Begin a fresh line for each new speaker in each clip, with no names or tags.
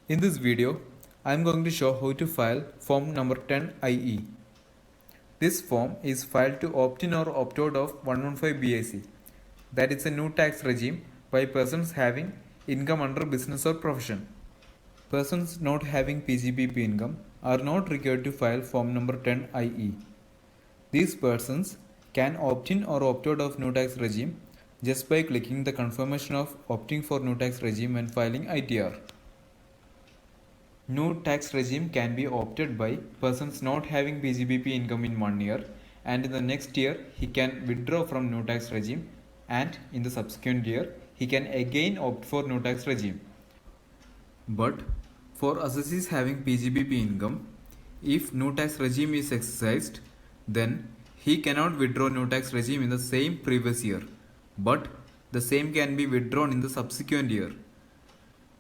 In this video, I am going to show how to file form number 10IE. This form is filed to opt in or opt out of 115 BAC, that is a new tax regime by persons having income under business or profession. Persons not having PGBP income are not required to file form number 10IE. These persons can opt in or opt out of new tax regime just by clicking the confirmation of opting for new tax regime when filing ITR. New tax regime can be opted by persons not having PGBP income in 1 year, and in the next year he can withdraw from new tax regime, and in the subsequent year he can again opt for new tax regime. But for assessees having PGBP income, if new tax regime is exercised, then he cannot withdraw new tax regime in the same previous year, but the same can be withdrawn in the subsequent year.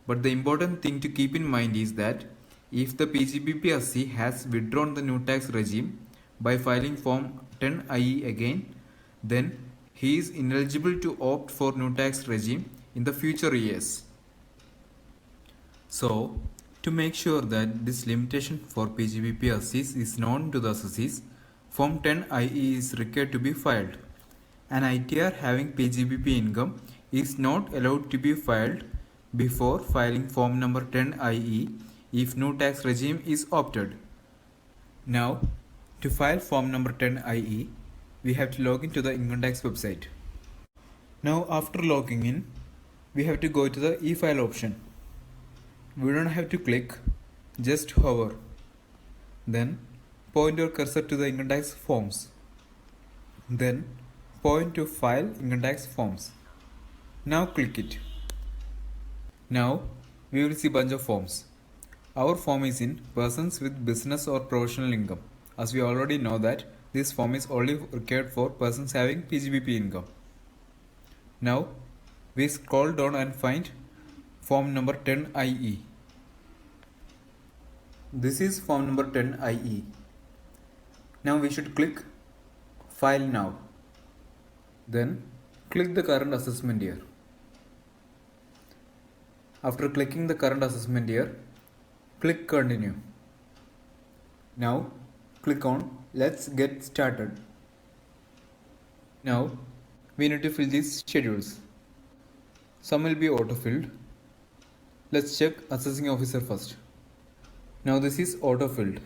But the important thing to keep in mind is that if the PGBP assessee has withdrawn the new tax regime by filing form 10IE again, then he is ineligible to opt for new tax regime in the future years. So, to make sure that this limitation for PGBP assessees is known to the assessees, form 10IE is required to be filed. An ITR having PGBP income is not allowed to be filed before filing form number 10IE if new tax regime is opted. Now, to file form number 10IE, we have to log into the income tax website. Now, after logging in, we have to go to the e-file option. We don't have to click, just hover. Then, point your cursor to the income tax forms. Then, point to file income tax forms. Now click it. Now we will see bunch of forms. Our form is in persons with business or professional income, as we already know that this form is only required for persons having PGBP income. Now we scroll down and find form number 10IE. This is form number 10IE. Now we should click File Now. Then click the current assessment year. After clicking the current assessment year, click Continue. Now click on Let's Get Started. Now we need to fill these schedules. Some will be auto-filled. Let's check Assessing Officer first. Now this is auto-filled.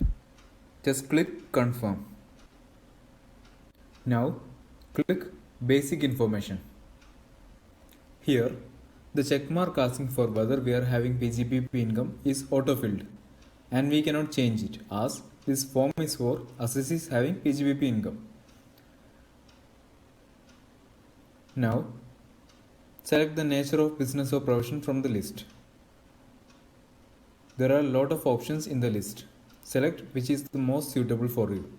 Just click Confirm. Now click Basic Information. Here, the check mark asking for whether we are having PGBP income is auto-filled, and we cannot change it as this form is for assessees having PGBP income. Now, select the nature of business or profession from the list. There are a lot of options in the list. Select which is the most suitable for you.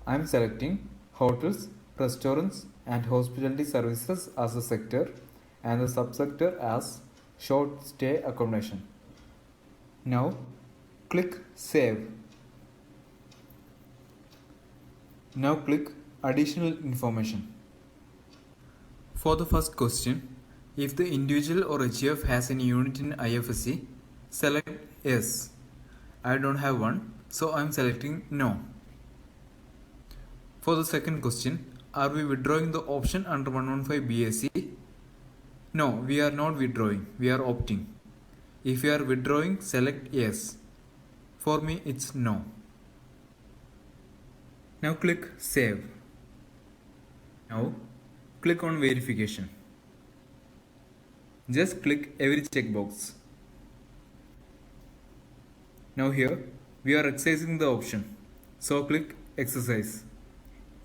I am selecting hotels, restaurants and hospitality services as a sector and the subsector as short stay accommodation. Now click Save. Now click Additional Information. For the first question, if the individual or HUF has any unit in IFSC, select Yes. I don't have one, so I am selecting No. For the second question, are we withdrawing the option under 115 BAC? No, we are not withdrawing, we are opting. If you are withdrawing, select Yes. For me, it's No. Now click Save. Now click on Verification. Just click every checkbox. Now here, we are exercising the option, so click Exercise.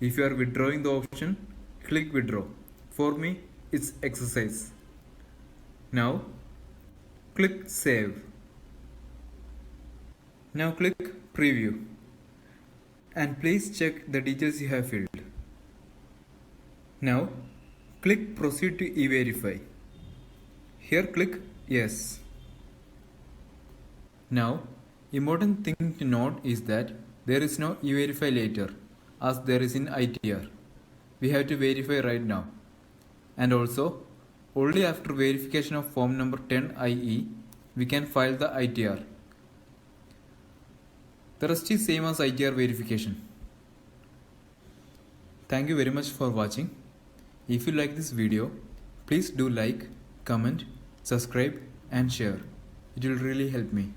If you are withdrawing the option, click Withdraw. For me, it's Exercise. Now, click Save. Now click Preview. And please check the details you have filled. Now, click Proceed to E-Verify. Here click Yes. Now, important thing to note is that there is no E-Verify later, as there is in ITR. We have to verify right now. And also, only after verification of form number 10IE, we can file the ITR. The rest is same as ITR verification. Thank you very much for watching. If you like this video, please do like, comment, subscribe and share. It will really help me.